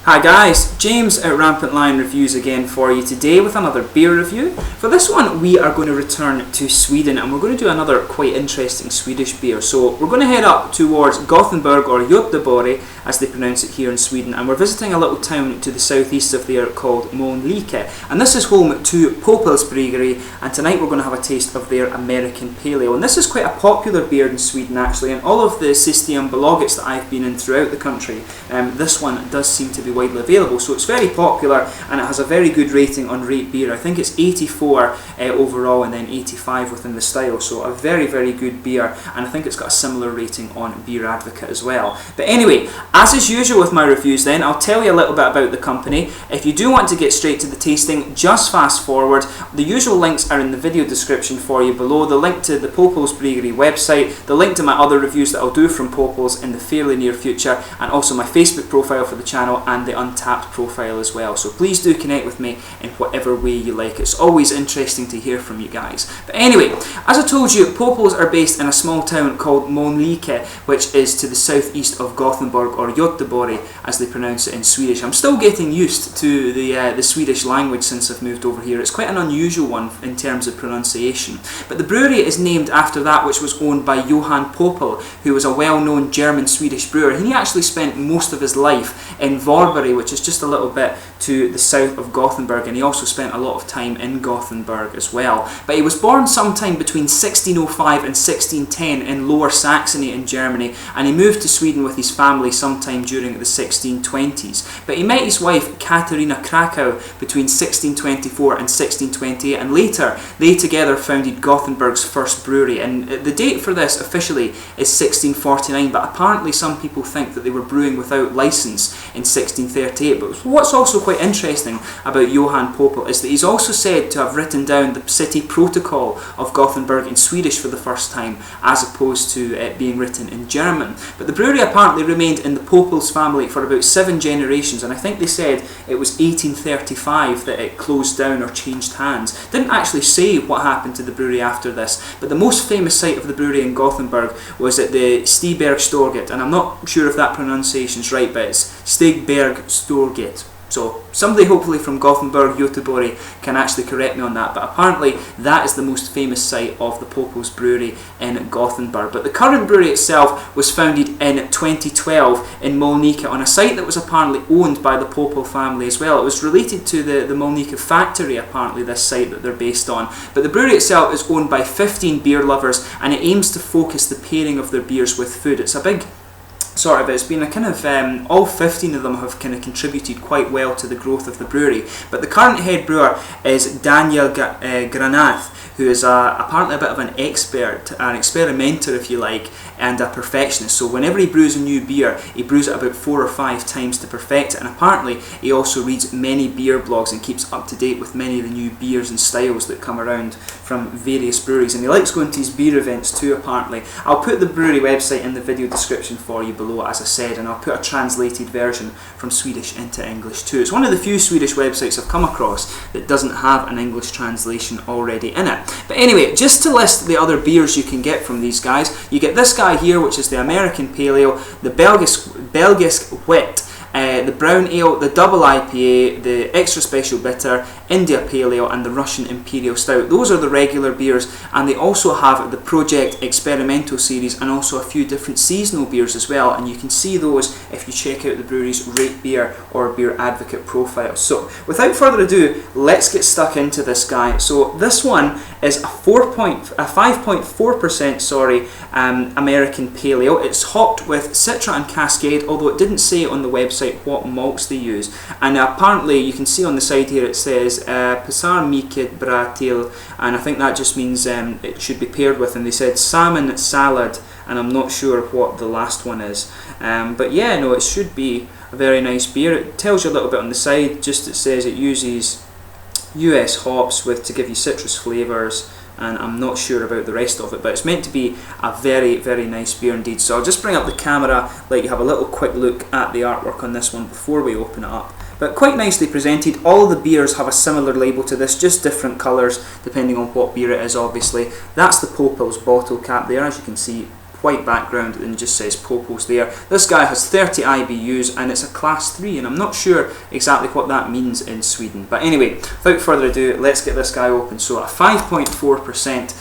Hi guys, James at Rampant Lion Reviews again for you today with another beer review. For this one we are going to return to Sweden and we're going to do another quite interesting Swedish beer. So we're going to head up towards Gothenburg or Göteborg as they pronounce it here in Sweden, and we're visiting a little town to the southeast of there called Mölnlycke, and this is home to Poppels Bryggeri, and tonight we're going to have a taste of their American Pale Ale. And this is quite a popular beer in Sweden actually, and all of the Systembolagets that I've been in throughout the country, this one does seem to be widely available, so it's very popular and it has a very good rating on Rate Beer. I think it's 84 overall and then 85 within the style, so a very good beer, and I think it's got a similar rating on Beer Advocate as well. But anyway, as is usual with my reviews then, I'll tell you a little bit about the company. If you do want to get straight to the tasting, just fast forward. The usual links are in the video description for you below. The link to the Poppels Bryggeri website, the link to my other reviews that I'll do from Poppels in the fairly near future, and also my Facebook profile for the channel and the Untappd profile as well. So please do connect with me in whatever way you like. It's always interesting to hear from you guys. But anyway, as I told you, Poppels are based in a small town called Mölnlycke, which is to the southeast of Gothenburg or Göteborg as they pronounce it in Swedish. I'm still getting used to the Swedish language since I've moved over here. It's quite an unusual one in terms of pronunciation. But the brewery is named after that which was owned by Johann Poppel, who was a well-known German-Swedish brewer. He actually spent most of his life in Varberg, which is just a little bit to the south of Gothenburg, and he also spent a lot of time in Gothenburg as well. But he was born sometime between 1605 and 1610 in Lower Saxony in Germany, and he moved to Sweden with his family sometime during the 1620s. But he met his wife Katarina Krakow between 1624 and 1628, and later they together founded Gothenburg's first brewery, and the date for this officially is 1649, but apparently some people think that they were brewing without license in 1638. But what's also quite interesting about Johann Poppel is that he's also said to have written down the city protocol of Gothenburg in Swedish for the first time, as opposed to it being written in German. But the brewery apparently remained in the Poppels family for about 7 generations, and I think they said it was 1835 that it closed down or changed hands. Didn't actually say what happened to the brewery after this, but the most famous site of the brewery in Gothenburg was at the Stigbergstorget, and I'm not sure if that pronunciation's right, but it's Stigbergstorget. So somebody hopefully from Gothenburg, Göteborg can actually correct me on that, but apparently that is the most famous site of the Poppels Brewery in Gothenburg. But the current brewery itself was founded in 2012 in Mölnlycke on a site that was apparently owned by the Poppel family as well. It was related to the Mölnlycke factory, apparently, this site that they're based on. But the brewery itself is owned by 15 beer lovers, and it aims to focus the pairing of their beers with food. It's a big sort of, it's been a kind of, all 15 of them have kind of contributed quite well to the growth of the brewery. But the current head brewer is Daniel Granath, who is apparently a bit of an expert, an experimenter if you like, and a perfectionist. So whenever he brews a new beer, he brews it about 4 or 5 times to perfect it, and apparently he also reads many beer blogs and keeps up to date with many of the new beers and styles that come around from various breweries, and he likes going to his beer events too apparently. I'll put the brewery website in the video description for you below, as I said, and I'll put a translated version from Swedish into English too. It's one of the few Swedish websites I've come across that doesn't have an English translation already in it. But anyway, just to list the other beers you can get from these guys, you get this guy here, which is the American Pale Ale, the Belgisk Wit, the Brown Ale, the Double IPA, the Extra Special Bitter, India Pale Ale, and the Russian Imperial Stout. Those are the regular beers, and they also have the Project Experimental series and also a few different seasonal beers as well, and you can see those if you check out the brewery's Rate Beer or Beer Advocate profile. So without further ado, let's get stuck into this guy. So this one is a 5.4% American Pale Ale. It's hopped with Citra and Cascade, although it didn't say on the website what malts they use, and apparently you can see on the side here it says Pesar mycket bra till, and I think that just means it should be paired with, and they said salmon salad, and I'm not sure what the last one is, but yeah, no, it should be a very nice beer. It tells you a little bit on the side, just it says it uses US hops to give you citrus flavours, and I'm not sure about the rest of it, but it's meant to be a very nice beer indeed. So I'll just bring up the camera, let you have a little quick look at the artwork on this one before we open it up. But quite nicely presented. All of the beers have a similar label to this, just different colours depending on what beer it is obviously. That's the Poppels bottle cap there, as you can see white background and just says Poppels there. This guy has 30 IBUs and it's a class 3, and I'm not sure exactly what that means in Sweden. But anyway, without further ado, let's get this guy open. So a 5.4%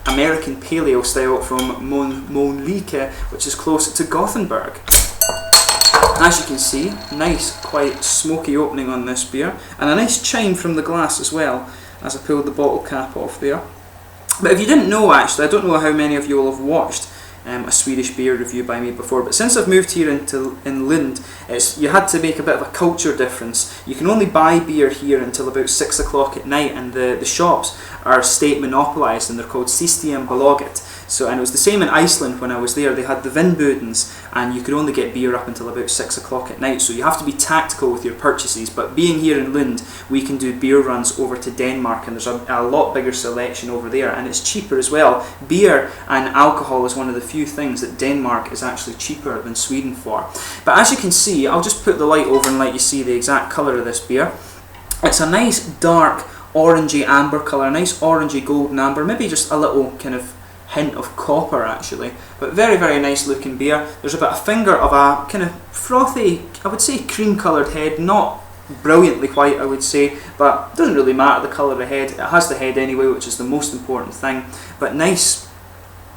American Pale Ale style from Mölnlycke, which is close to Gothenburg. As you can see, nice, quite smoky opening on this beer, and a nice chime from the glass as well, as I pulled the bottle cap off there. But if you didn't know, actually, I don't know how many of you will have watched a Swedish beer review by me before, but since I've moved here in Lund, you had to make a bit of a culture difference. You can only buy beer here until about 6 o'clock at night, and the shops are state monopolised, and they're called Systembolaget. So, and it was the same in Iceland when I was there. They had the Vinbudens, and you could only get beer up until about 6 o'clock at night. So you have to be tactical with your purchases. But being here in Lund, we can do beer runs over to Denmark, and there's a lot bigger selection over there, and it's cheaper as well. Beer and alcohol is one of the few things that Denmark is actually cheaper than Sweden for. But as you can see, I'll just put the light over and let you see the exact colour of this beer. It's a nice dark orangey amber colour, a nice orangey golden amber, maybe just a little kind of hint of copper actually, but very, very nice looking beer. There's about a finger of a kind of frothy, I would say cream coloured head, not brilliantly white I would say, but it doesn't really matter the colour of the head. It has the head anyway, which is the most important thing, but nice.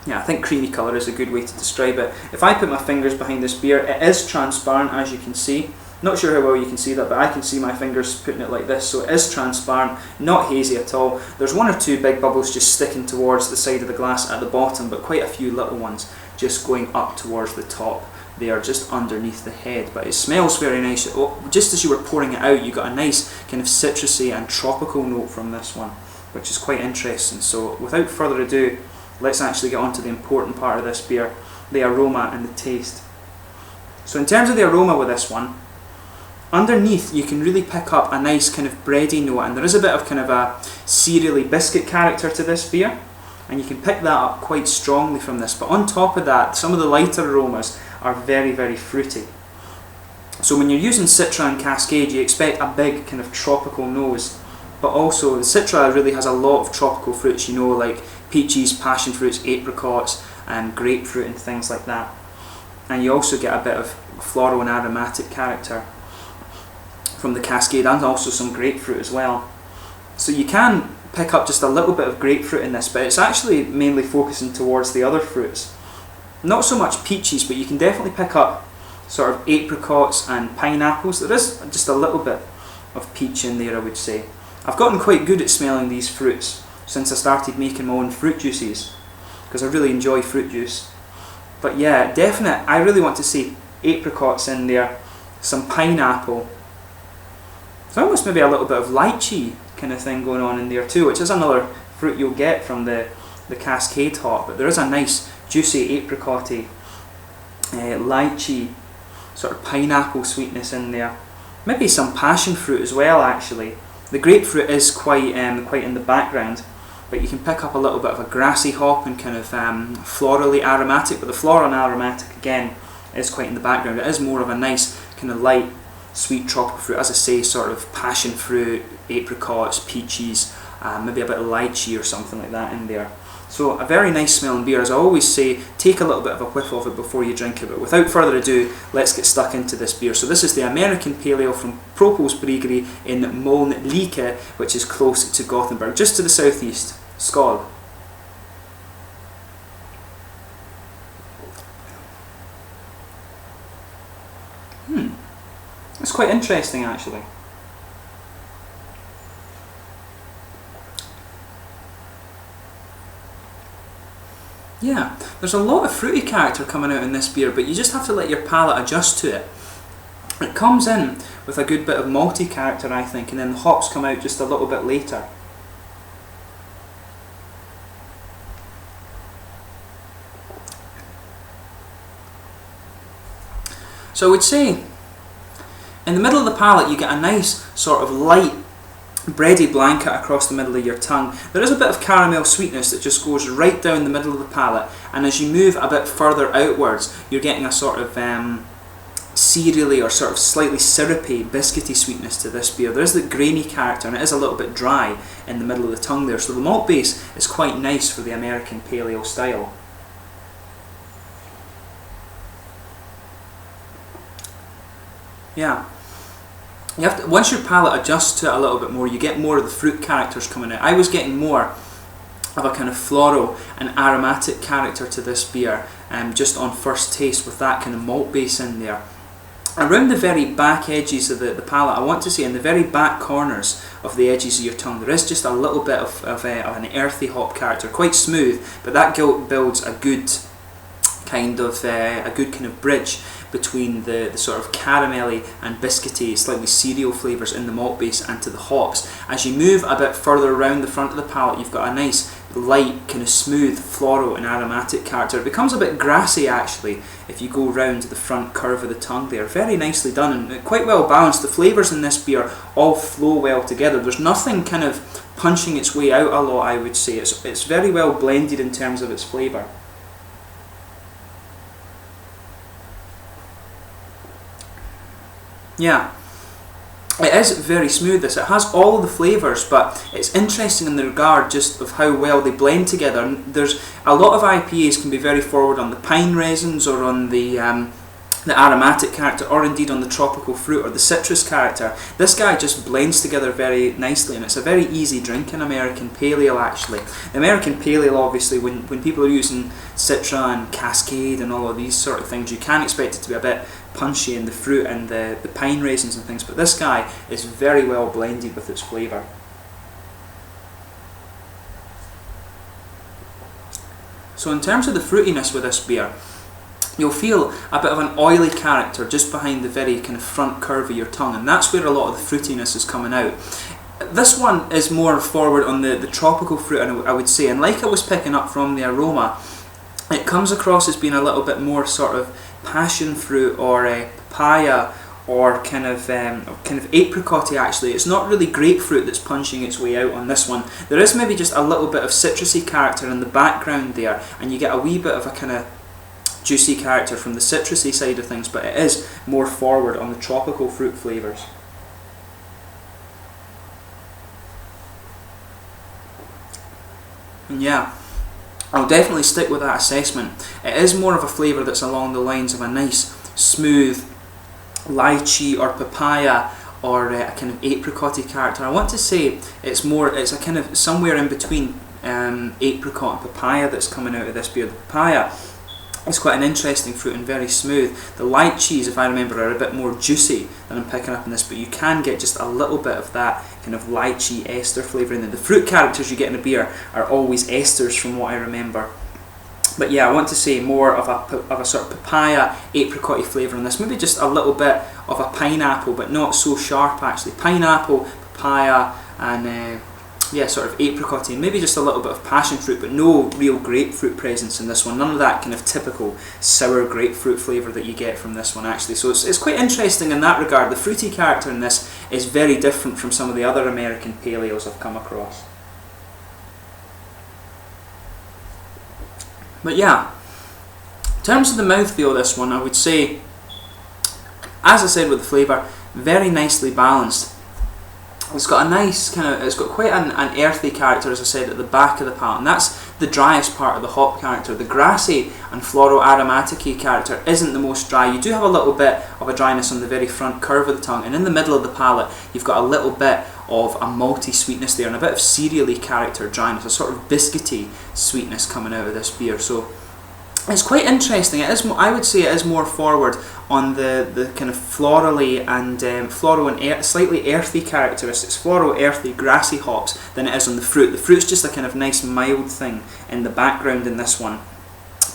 Yeah, I think creamy colour is a good way to describe it. If I put my fingers behind this beer, it is transparent, as you can see. Not sure how well you can see that, but I can see my fingers putting it like this, so it is transparent, not hazy at all. There's one or two big bubbles just sticking towards the side of the glass at the bottom, but quite a few little ones just going up towards the top. They are just underneath the head, but it smells very nice. Oh, just as you were pouring it out, you got a nice kind of citrusy and tropical note from this one, which is quite interesting. So without further ado, let's actually get on to the important part of this beer, the aroma and the taste. So in terms of the aroma with this one, underneath you can really pick up a nice kind of bready note, and there is a bit of kind of a cereally biscuit character to this beer, and you can pick that up quite strongly from this. But on top of that, some of the lighter aromas are very, very fruity. So when you're using Citra and Cascade, you expect a big kind of tropical nose, but also the Citra really has a lot of tropical fruits, you know, like peaches, passion fruits, apricots and grapefruit and things like that. And you also get a bit of floral and aromatic character from the Cascade, and also some grapefruit as well. So you can pick up just a little bit of grapefruit in this, but it's actually mainly focusing towards the other fruits. Not so much peaches, but you can definitely pick up sort of apricots and pineapples. There is just a little bit of peach in there, I would say. I've gotten quite good at smelling these fruits since I started making my own fruit juices, because I really enjoy fruit juice. But yeah, definite, I really want to see apricots in there, some pineapple. There's almost maybe a little bit of lychee kind of thing going on in there too, which is another fruit you'll get from the Cascade hop, but there is a nice juicy apricotty, lychee, sort of pineapple sweetness in there. Maybe some passion fruit as well actually. The grapefruit is quite in the background, but you can pick up a little bit of a grassy hop and kind of florally aromatic, but the floral and aromatic again is quite in the background. It is more of a nice kind of light sweet tropical fruit, as I say, sort of passion fruit, apricots, peaches, maybe a bit of lychee or something like that in there. So a very nice smelling beer. As I always say, take a little bit of a whiff of it before you drink it. But without further ado, let's get stuck into this beer. So this is the American Pale Ale from Poppels Bryggeri in Mölnlycke, which is close to Gothenburg, just to the southeast. Skål! It's quite interesting actually. Yeah, there's a lot of fruity character coming out in this beer, but you just have to let your palate adjust to it. It comes in with a good bit of malty character, I think, and then the hops come out just a little bit later. So I would say, in the middle of the palate you get a nice sort of light bready blanket across the middle of your tongue. There is a bit of caramel sweetness that just goes right down the middle of the palate, and as you move a bit further outwards you're getting a sort of cereally or sort of slightly syrupy, biscuity sweetness to this beer. There is the grainy character and it is a little bit dry in the middle of the tongue there, so the malt base is quite nice for the American Pale Ale style. Yeah. You have to, once your palate adjusts to it a little bit more, you get more of the fruit characters coming out. I was getting more of a kind of floral and aromatic character to this beer, just on first taste with that kind of malt base in there. Around the very back edges of the palate, I want to say in the very back corners of the edges of your tongue, there is just a little bit of an earthy hop character, quite smooth, but that builds a good kind of bridge between the sort of caramelly and biscuity, slightly cereal flavours in the malt base and to the hops. As you move a bit further around the front of the palate, you've got a nice light, kind of smooth, floral and aromatic character. It becomes a bit grassy actually if you go round the front curve of the tongue there. Very nicely done and quite well balanced. The flavours in this beer all flow well together. There's nothing kind of punching its way out a lot, I would say. It's very well blended in terms of its flavour. Yeah, it is very smooth this. It has all of the flavours, but it's interesting in the regard just of how well they blend together. And there's a lot of IPAs can be very forward on the pine resins or on the aromatic character, or indeed on the tropical fruit or the citrus character. This guy just blends together very nicely, and it's a very easy drinking American Pale Ale actually. The American Pale Ale, obviously, when people are using Citra and Cascade and all of these sort of things, you can expect it to be a bit punchy in the fruit and the pine raisins and things, but this guy is very well blended with its flavour. So in terms of the fruitiness with this beer, you'll feel a bit of an oily character just behind the very kind of front curve of your tongue, and that's where a lot of the fruitiness is coming out. This one is more forward on the tropical fruit, I would say, and like I was picking up from the aroma, it comes across as being a little bit more sort of passion fruit or papaya or kind of apricot-y actually. It's not really grapefruit that's punching its way out on this one. There is maybe just a little bit of citrusy character in the background there, and you get a wee bit of a kind of juicy character from the citrusy side of things, but it is more forward on the tropical fruit flavours. And yeah, I'll definitely stick with that assessment. It is more of a flavour that's along the lines of a nice, smooth lychee or papaya or a kind of apricot-y character. I want to say it's a kind of somewhere in between apricot and papaya that's coming out of this beer. The papaya is quite an interesting fruit and very smooth. The lychees, if I remember, are a bit more juicy than I'm picking up in this, but you can get just a little bit of that kind of lychee ester flavour in there. The fruit characters you get in a beer are always esters from what I remember. But yeah, I want to say more of a sort of papaya, apricot-y flavour in this. Maybe just a little bit of a pineapple, but not so sharp actually. Pineapple, papaya, and yeah, sort of apricot-y, and maybe just a little bit of passion fruit, but no real grapefruit presence in this one. None of that kind of typical sour grapefruit flavour that you get from this one actually. So it's quite interesting in that regard. The fruity character in this is very different from some of the other American Pale Ales I've come across. But yeah, in terms of the mouthfeel of this one, I would say, as I said with the flavour, very nicely balanced. It's got a nice kind of, it's got quite an earthy character, as I said, at the back of the palate, and that's the driest part of the hop character. The grassy and floral aromatic-y character isn't the most dry. You do have a little bit of a dryness on the very front curve of the tongue, and in the middle of the palate you've got a little bit of a malty sweetness there and a bit of cereally character dryness, a sort of biscuity sweetness coming out of this beer. So it's quite interesting. It is, I would say, it is more forward on the kind of florally and floral and slightly earthy characteristics, floral, earthy, grassy hops, than it is on the fruit. The fruit's just a kind of nice mild thing in the background in this one.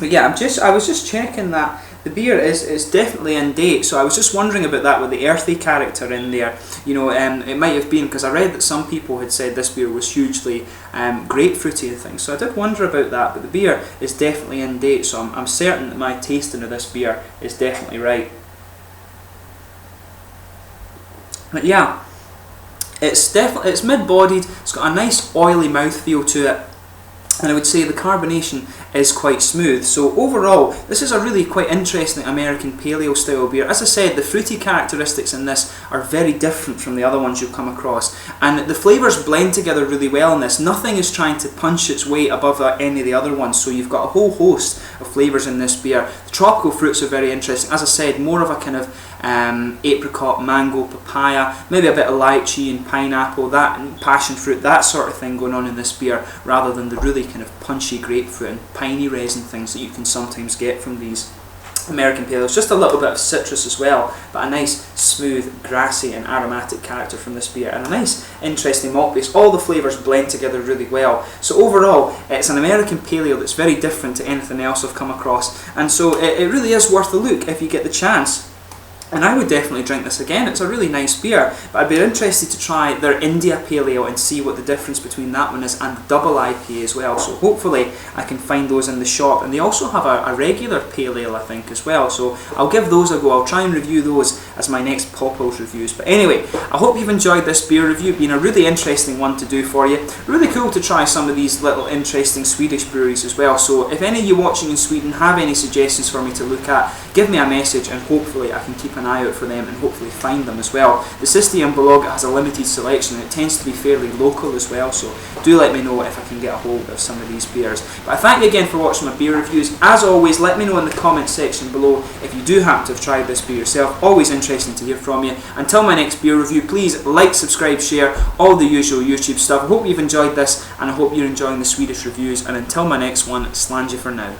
But yeah, I was just checking that the beer is definitely in date, so I was just wondering about that with the earthy character in there. You know, it might have been because I read that some people had said this beer was hugely grapefruity and things, so I did wonder about that, but the beer is definitely in date, so I'm certain that my tasting of this beer is definitely right. But yeah, it's mid-bodied, it's got a nice oily mouthfeel to it, and I would say the carbonation is quite smooth. So overall, this is a really quite interesting American Pale Ale style beer. As I said, the fruity characteristics in this are very different from the other ones you'll come across, and the flavours blend together really well in this. Nothing is trying to punch its weight above any of the other ones, so you've got a whole host of flavours in this beer. The tropical fruits are very interesting. As I said, more of a kind of apricot, mango, papaya, maybe a bit of lychee and pineapple, that and passion fruit, that sort of thing going on in this beer, rather than the really kind of punchy grapefruit and piney resin things that you can sometimes get from these American Pale Ales. Just a little bit of citrus as well, but a nice smooth, grassy and aromatic character from this beer, and a nice interesting malt base. All the flavours blend together really well. So overall, it's an American Pale Ale that's very different to anything else I've come across, and so it really is worth a look if you get the chance. And I would definitely drink this again. It's a really nice beer, but I'd be interested to try their India Pale Ale and see what the difference between that one is, and the double IPA as well. So hopefully I can find those in the shop. And they also have a regular Pale Ale, I think, as well. So I'll give those a go. I'll try and review those as my next Poppels reviews. But anyway, I hope you've enjoyed this beer review. It's been a really interesting one to do for you. Really cool to try some of these little interesting Swedish breweries as well. So if any of you watching in Sweden have any suggestions for me to look at, give me a message and hopefully I can keep an eye out for them and hopefully find them as well. The System blog has a limited selection and it tends to be fairly local as well, so do let me know if I can get a hold of some of these beers. But I thank you again for watching my beer reviews. As always, let me know in the comments section below if you do happen to have tried this beer yourself. Always interesting to hear from you. Until my next beer review, please like, subscribe, share, all the usual YouTube stuff. I hope you've enjoyed this and I hope you're enjoying the Swedish reviews, and until my next one, slange you for now.